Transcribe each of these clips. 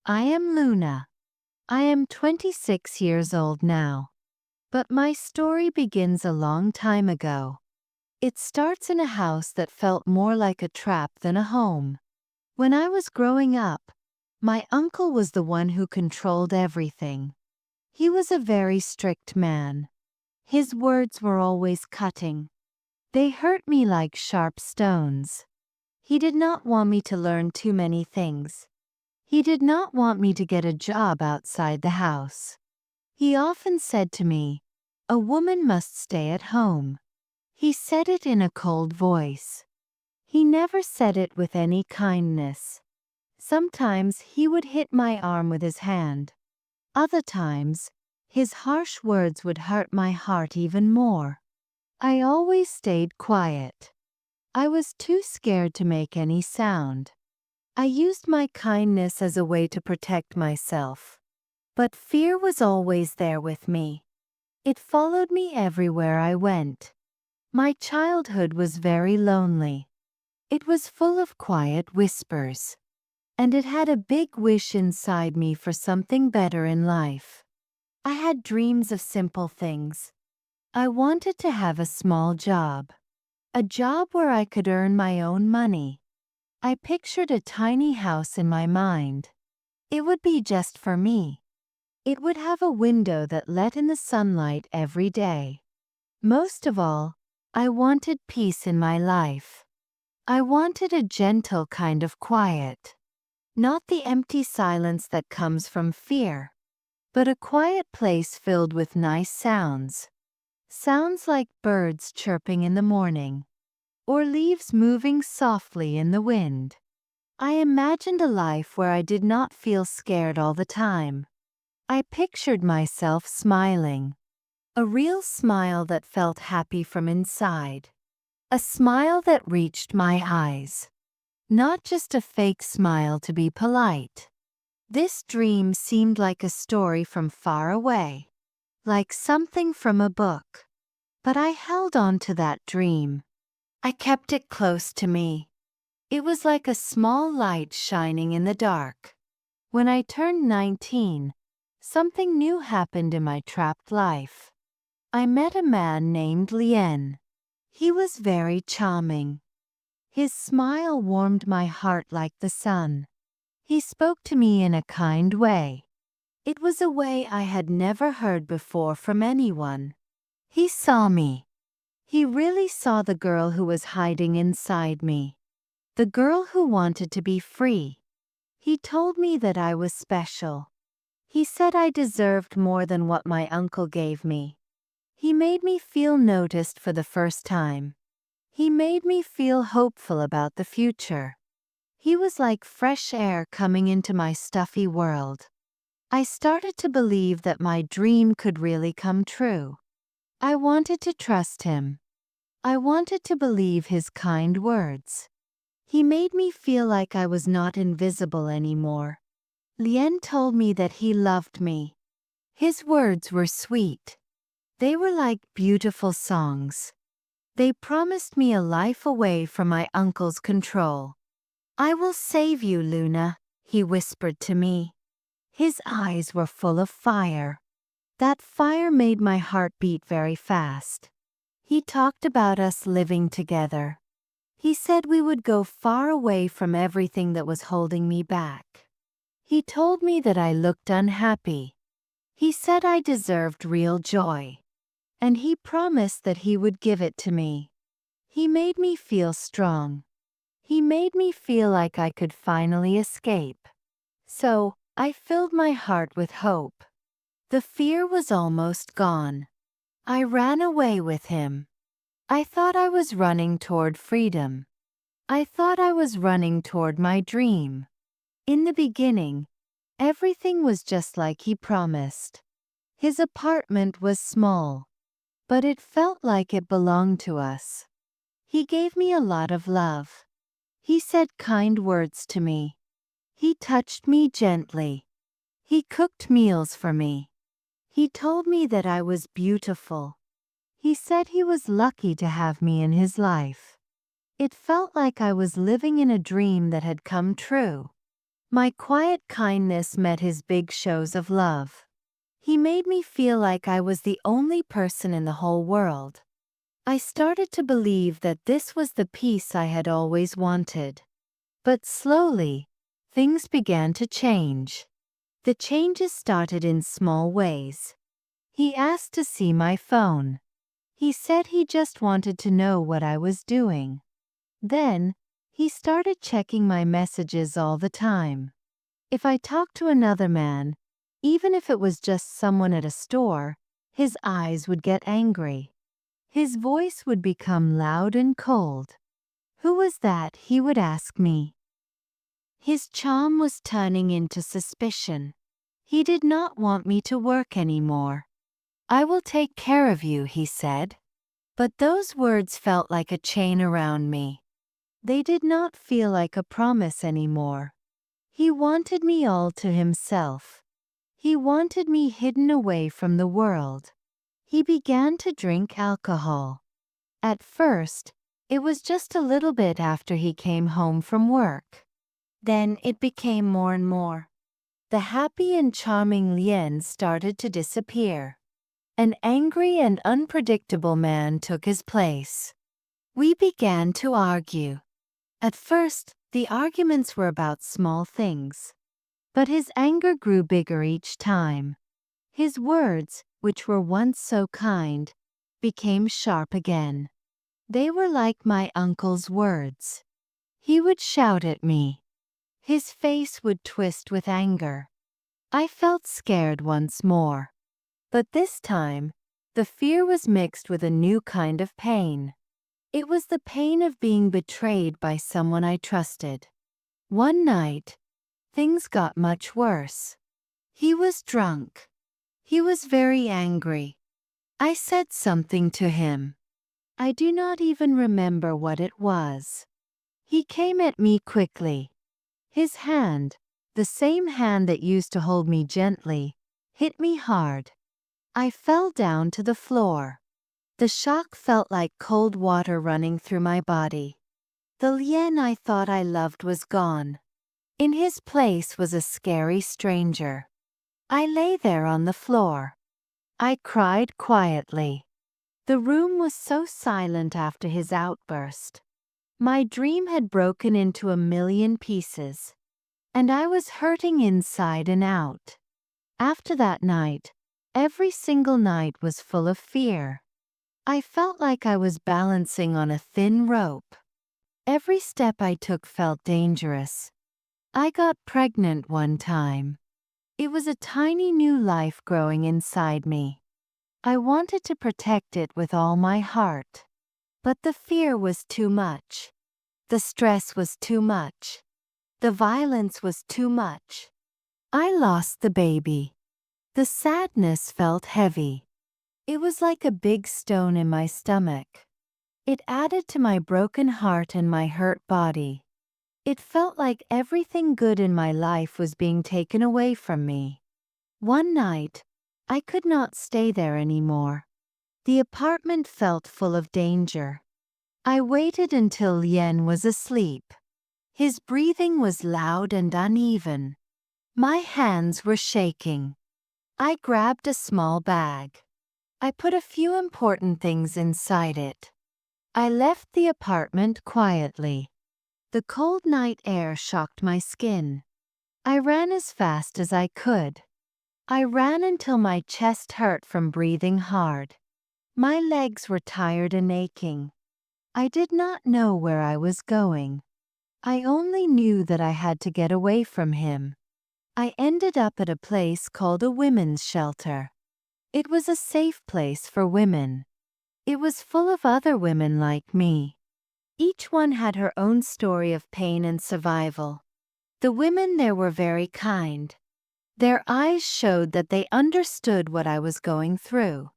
I am Luna. I am 26 years old now. But my story begins a long time ago. It starts in a house that felt more like a trap than a home. When I was growing up, my uncle was the one who controlled everything. He was a very strict man. His words were always cutting. They hurt me like sharp stones. He did not want me to learn too many things. He did not want me to get a job outside the house. He often said to me, "A woman must stay at home." He said it in a cold voice. He never said it with any kindness. Sometimes he would hit my arm with his hand. Other times, his harsh words would hurt my heart even more. I always stayed quiet. I was too scared to make any sound. I used my kindness as a way to protect myself. But fear was always there with me. It followed me everywhere I went. My childhood was very lonely. It was full of quiet whispers. And it had a big wish inside me for something better in life. I had dreams of simple things. I wanted to have a small job. A job where I could earn my own money. I pictured a tiny house in my mind. It would be just for me. It would have a window that let in the sunlight every day. Most of all, I wanted peace in my life. I wanted a gentle kind of quiet. Not the empty silence that comes from fear, but a quiet place filled with nice sounds. Sounds like birds chirping in the morning, or leaves moving softly in the wind. I imagined a life where I did not feel scared all the time. I pictured myself smiling. A real smile that felt happy from inside. A smile that reached my eyes. Not just a fake smile to be polite. This dream seemed like a story from far away. Like something from a book. But I held on to that dream. I kept it close to me. It was like a small light shining in the dark. When I turned 19, something new happened in my trapped life. I met a man named Lien. He was very charming. His smile warmed my heart like the sun. He spoke to me in a kind way. It was a way I had never heard before from anyone. He saw me. He really saw the girl who was hiding inside me. The girl who wanted to be free. He told me that I was special. He said I deserved more than what my uncle gave me. He made me feel noticed for the first time. He made me feel hopeful about the future. He was like fresh air coming into my stuffy world. I started to believe that my dream could really come true. I wanted to trust him. I wanted to believe his kind words. He made me feel like I was not invisible anymore. Lien told me that he loved me. His words were sweet. They were like beautiful songs. They promised me a life away from my uncle's control. "I will save you, Luna," he whispered to me. His eyes were full of fire. That fire made my heart beat very fast. He talked about us living together. He said we would go far away from everything that was holding me back. He told me that I looked unhappy. He said I deserved real joy. And he promised that he would give it to me. He made me feel strong. He made me feel like I could finally escape. So, I filled my heart with hope. The fear was almost gone. I ran away with him. I thought I was running toward freedom. I thought I was running toward my dream. In the beginning, everything was just like he promised. His apartment was small, but it felt like it belonged to us. He gave me a lot of love. He said kind words to me. He touched me gently. He cooked meals for me. He told me that I was beautiful. He said he was lucky to have me in his life. It felt like I was living in a dream that had come true. My quiet kindness met his big shows of love. He made me feel like I was the only person in the whole world. I started to believe that this was the peace I had always wanted. But slowly, things began to change. The changes started in small ways. He asked to see my phone. He said he just wanted to know what I was doing. Then, he started checking my messages all the time. If I talked to another man, even if it was just someone at a store, his eyes would get angry. His voice would become loud and cold. Who was that, he would ask me. His charm was turning into suspicion. He did not want me to work anymore. I will take care of you, he said. But those words felt like a chain around me. They did not feel like a promise anymore. He wanted me all to himself. He wanted me hidden away from the world. He began to drink alcohol. At first, it was just a little bit after he came home from work. Then it became more and more. The happy and charming Lien started to disappear. An angry and unpredictable man took his place. We began to argue. At first, the arguments were about small things. But his anger grew bigger each time. His words, which were once so kind, became sharp again. They were like my uncle's words. He would shout at me. His face would twist with anger. I felt scared once more. But this time, the fear was mixed with a new kind of pain. It was the pain of being betrayed by someone I trusted. One night, things got much worse. He was drunk. He was very angry. I said something to him. I do not even remember what it was. He came at me quickly. His hand, the same hand that used to hold me gently, hit me hard. I fell down to the floor. The shock felt like cold water running through my body. The Lien I thought I loved was gone. In his place was a scary stranger. I lay there on the floor. I cried quietly. The room was so silent after his outburst. My dream had broken into a million pieces, and I was hurting inside and out. After that night, every single night was full of fear. I felt like I was balancing on a thin rope. Every step I took felt dangerous. I got pregnant one time. It was a tiny new life growing inside me. I wanted to protect it with all my heart. But the fear was too much. The stress was too much. The violence was too much. I lost the baby. The sadness felt heavy. It was like a big stone in my stomach. It added to my broken heart and my hurt body. It felt like everything good in my life was being taken away from me. One night, I could not stay there anymore. The apartment felt full of danger. I waited until Lien was asleep. His breathing was loud and uneven. My hands were shaking. I grabbed a small bag. I put a few important things inside it. I left the apartment quietly. The cold night air shocked my skin. I ran as fast as I could. I ran until my chest hurt from breathing hard. My legs were tired and aching. I did not know where I was going. I only knew that I had to get away from him. I ended up at a place called a women's shelter. It was a safe place for women. It was full of other women like me. Each one had her own story of pain and survival. The women there were very kind. Their eyes showed that they understood what I was going through.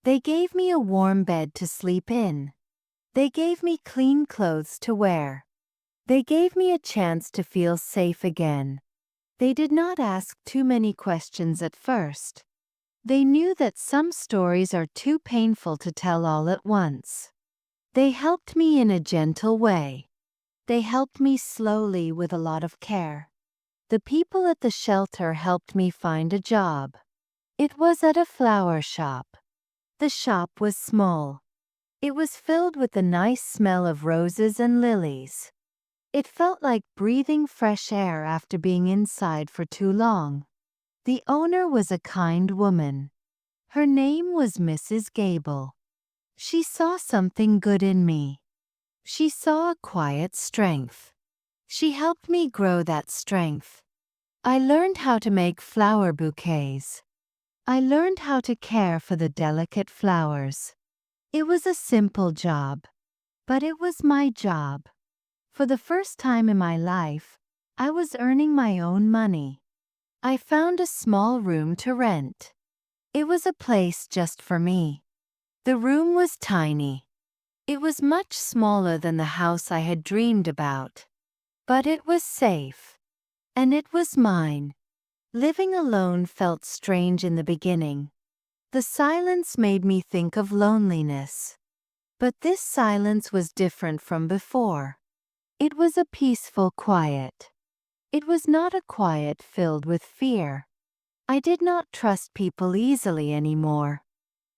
They gave me a warm bed to sleep in. They gave me clean clothes to wear. They gave me a chance to feel safe again. They did not ask too many questions at first. They knew that some stories are too painful to tell all at once. They helped me in a gentle way. They helped me slowly with a lot of care. The people at the shelter helped me find a job. It was at a flower shop. The shop was small. It was filled with the nice smell of roses and lilies. It felt like breathing fresh air after being inside for too long. The owner was a kind woman. Her name was Mrs. Gable. She saw something good in me. She saw a quiet strength. She helped me grow that strength. I learned how to make flower bouquets. I learned how to care for the delicate flowers. It was a simple job, but it was my job. For the first time in my life, I was earning my own money. I found a small room to rent. It was a place just for me. The room was tiny. It was much smaller than the house I had dreamed about. But it was safe. And it was mine. Living alone felt strange in the beginning. The silence made me think of loneliness. But this silence was different from before. It was a peaceful quiet. It was not a quiet filled with fear. I did not trust people easily anymore.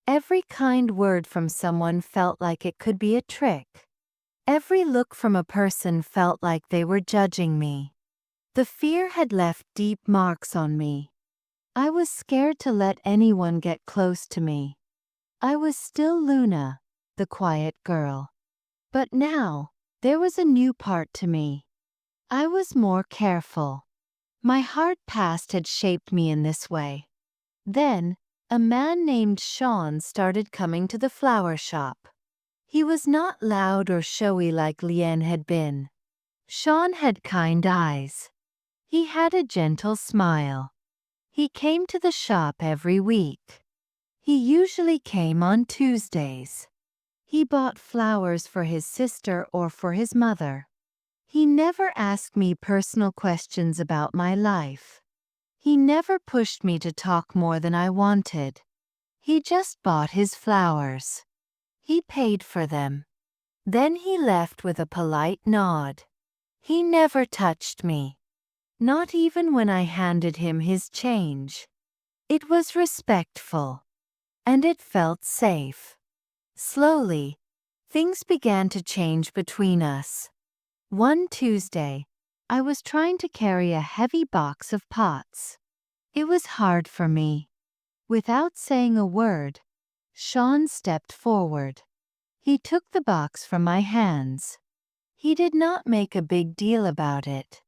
Every kind word from someone felt like it could be a trick. Every look from a person felt like they were judging me. The fear had left deep marks on me. I was scared to let anyone get close to me. I was still Luna, the quiet girl. But now, there was a new part to me. I was more careful. My hard past had shaped me in this way. Then, a man named Sean started coming to the flower shop. He was not loud or showy like Lien had been. Sean had kind eyes. He had a gentle smile. He came to the shop every week. He usually came on Tuesdays. He bought flowers for his sister or for his mother. He never asked me personal questions about my life. He never pushed me to talk more than I wanted. He just bought his flowers. He paid for them. Then he left with a polite nod. He never touched me. Not even when I handed him his change. It was respectful. And it felt safe. Slowly, things began to change between us. One Tuesday, I was trying to carry a heavy box of pots. It was hard for me. Without saying a word, Sean stepped forward. He took the box from my hands. He did not make a big deal about it.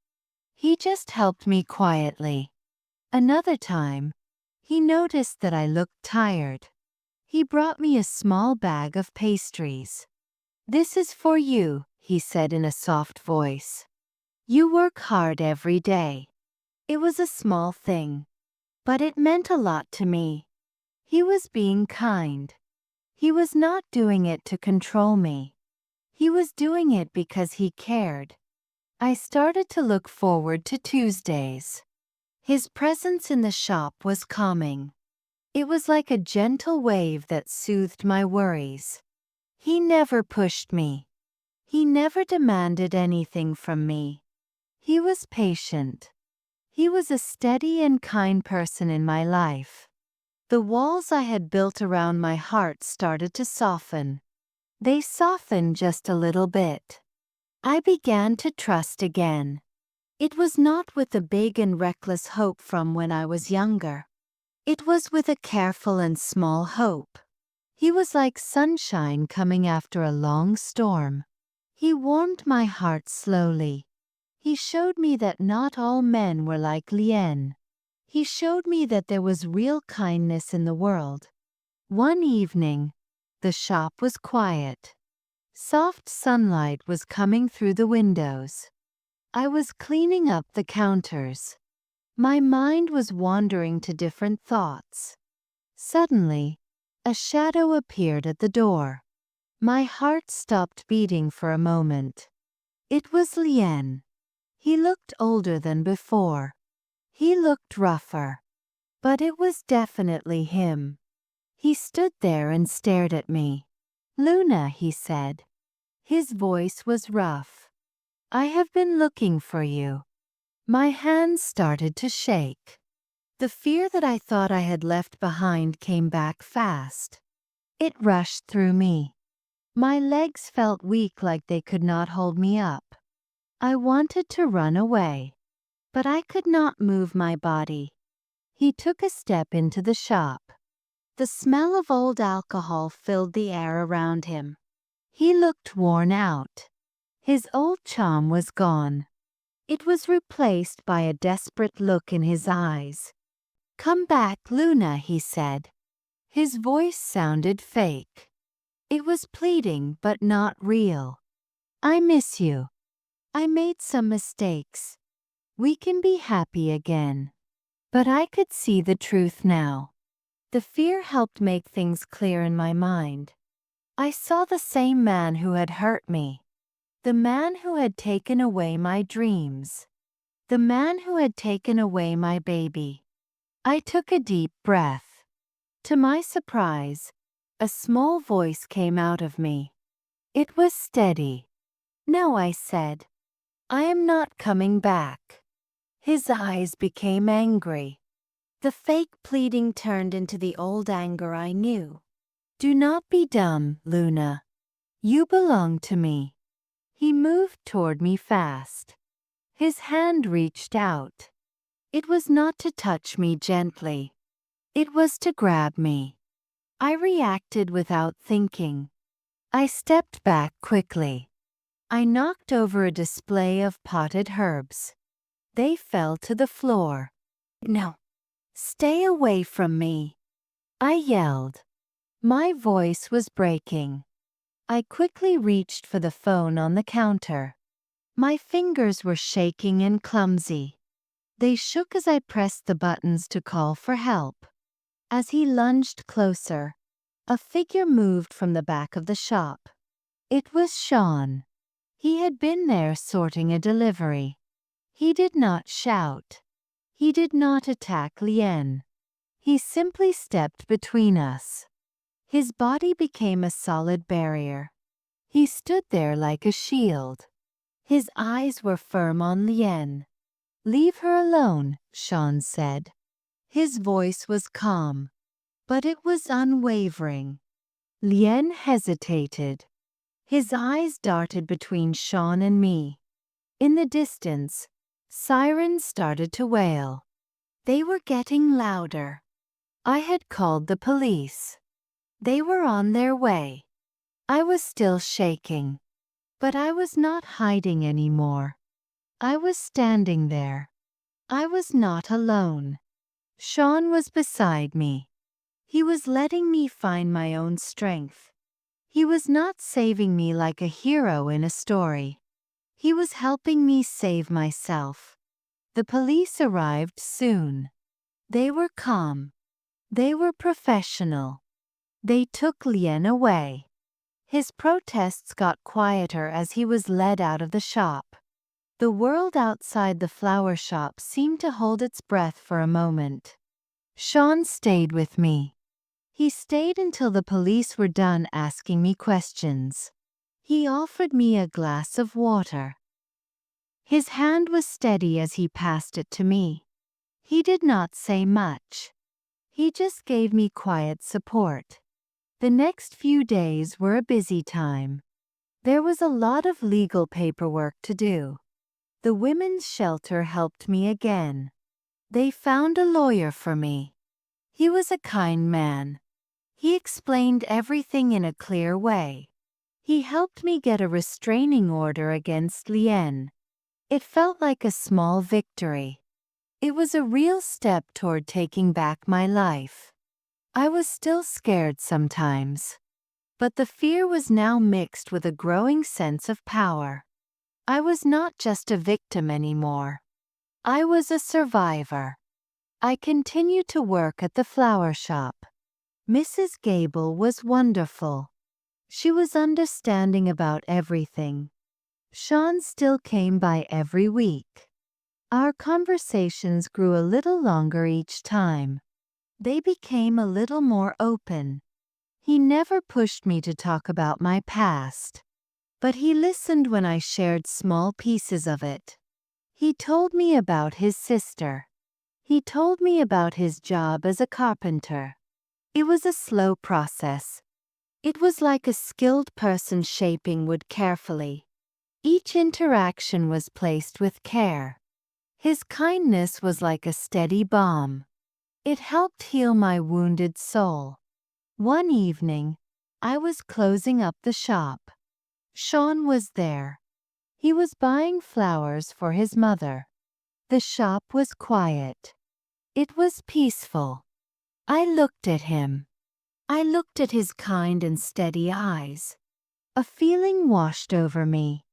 He just helped me quietly. Another time, he noticed that I looked tired. He brought me a small bag of pastries. "This is for you," he said in a soft voice. "You work hard every day." It was a small thing, but it meant a lot to me. He was being kind. He was not doing it to control me. He was doing it because he cared. I started to look forward to Tuesdays. His presence in the shop was calming. It was like a gentle wave that soothed my worries. He never pushed me. He never demanded anything from me. He was patient. He was a steady and kind person in my life. The walls I had built around my heart started to soften. They softened just a little bit. I began to trust again. It was not with the big and reckless hope from when I was younger. It was with a careful and small hope. He was like sunshine coming after a long storm. He warmed my heart slowly. He showed me that not all men were like Lien. He showed me that there was real kindness in the world. One evening, the shop was quiet. Soft sunlight was coming through the windows. I was cleaning up the counters. My mind was wandering to different thoughts. Suddenly, a shadow appeared at the door. My heart stopped beating for a moment. It was Lien. He looked older than before. He looked rougher. But it was definitely him. He stood there and stared at me. "Luna," he said. His voice was rough. "I have been looking for you." My hands started to shake. The fear that I thought I had left behind came back fast. It rushed through me. My legs felt weak, like they could not hold me up. I wanted to run away, but I could not move my body. He took a step into the shop. The smell of old alcohol filled the air around him. He looked worn out. His old charm was gone. It was replaced by a desperate look in his eyes. "Come back, Luna," he said. His voice sounded fake. It was pleading but not real. "I miss you. I made some mistakes. We can be happy again." But I could see the truth now. The fear helped make things clear in my mind. I saw the same man who had hurt me. The man who had taken away my dreams. The man who had taken away my baby. I took a deep breath. To my surprise, a small voice came out of me. It was steady. "No," I said. "I am not coming back." His eyes became angry. The fake pleading turned into the old anger I knew. "Do not be dumb, Luna. You belong to me." He moved toward me fast. His hand reached out. It was not to touch me gently. It was to grab me. I reacted without thinking. I stepped back quickly. I knocked over a display of potted herbs. They fell to the floor. "No. Stay away from me," I yelled. My voice was breaking. I quickly reached for the phone on the counter. My fingers were shaking and clumsy. They shook as I pressed the buttons to call for help. As he lunged closer, a figure moved from the back of the shop. It was Sean. He had been there sorting a delivery. He did not shout. He did not attack Lien. He simply stepped between us. His body became a solid barrier. He stood there like a shield. His eyes were firm on Lien. "Leave her alone," Sean said. His voice was calm, but it was unwavering. Lien hesitated. His eyes darted between Sean and me. In the distance, sirens started to wail. They were getting louder. I had called the police. They were on their way. I was still shaking, but I was not hiding anymore. I was standing there. I was not alone. Sean was beside me. He was letting me find my own strength. He was not saving me like a hero in a story. He was helping me save myself. The police arrived soon. They were calm. They were professional. They took Lien away. His protests got quieter as he was led out of the shop. The world outside the flower shop seemed to hold its breath for a moment. Sean stayed with me. He stayed until the police were done asking me questions. He offered me a glass of water. His hand was steady as he passed it to me. He did not say much. He just gave me quiet support. The next few days were a busy time. There was a lot of legal paperwork to do. The women's shelter helped me again. They found a lawyer for me. He was a kind man. He explained everything in a clear way. He helped me get a restraining order against Lien. It felt like a small victory. It was a real step toward taking back my life. I was still scared sometimes, but the fear was now mixed with a growing sense of power. I was not just a victim anymore. I was a survivor. I continued to work at the flower shop. Mrs. Gable was wonderful. She was understanding about everything. Sean still came by every week. Our conversations grew a little longer each time. They became a little more open. He never pushed me to talk about my past, but he listened when I shared small pieces of it. He told me about his sister. He told me about his job as a carpenter. It was a slow process. It was like a skilled person shaping wood carefully. Each interaction was placed with care. His kindness was like a steady balm. It helped heal my wounded soul. One evening, I was closing up the shop. Sean was there. He was buying flowers for his mother. The shop was quiet. It was peaceful. I looked at him. I looked at his kind and steady eyes. A feeling washed over me.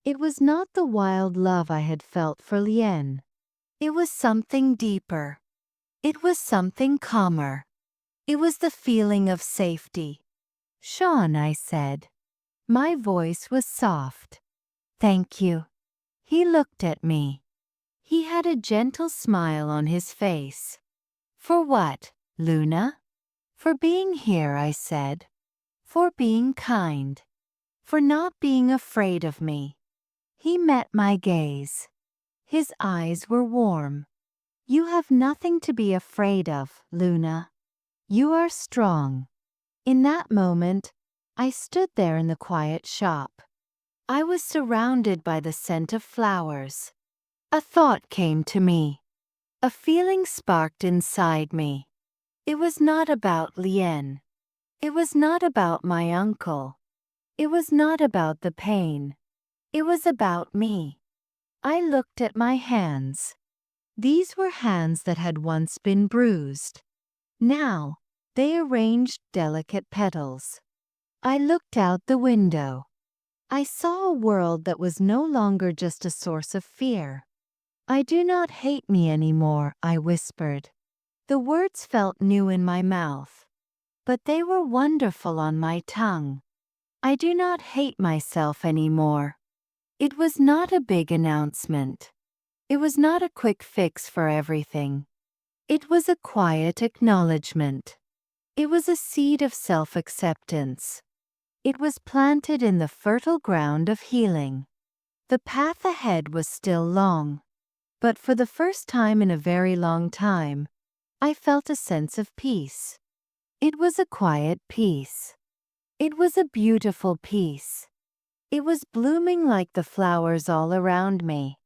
It was not the wild love I had felt for Lien. It was something deeper. It was something calmer. It was the feeling of safety. "Sean," I said. My voice was soft. "Thank you." He looked at me. He had a gentle smile on his face. "For what, Luna?" "For being here," I said. "For being kind. For not being afraid of me." He met my gaze. His eyes were warm. "You have nothing to be afraid of, Luna. You are strong." In that moment, I stood there in the quiet shop. I was surrounded by the scent of flowers. A thought came to me. A feeling sparked inside me. It was not about Lien. It was not about my uncle. It was not about the pain. It was about me. I looked at my hands. These were hands that had once been bruised. Now, they arranged delicate petals. I looked out the window. I saw a world that was no longer just a source of fear. "I do not hate me anymore," I whispered. The words felt new in my mouth, but they were wonderful on my tongue. I do not hate myself anymore. It was not a big announcement. It was not a quick fix for everything. It was a quiet acknowledgement. It was a seed of self-acceptance. It was planted in the fertile ground of healing. The path ahead was still long, but for the first time in a very long time, I felt a sense of peace. It was a quiet peace. It was a beautiful peace. It was blooming like the flowers all around me.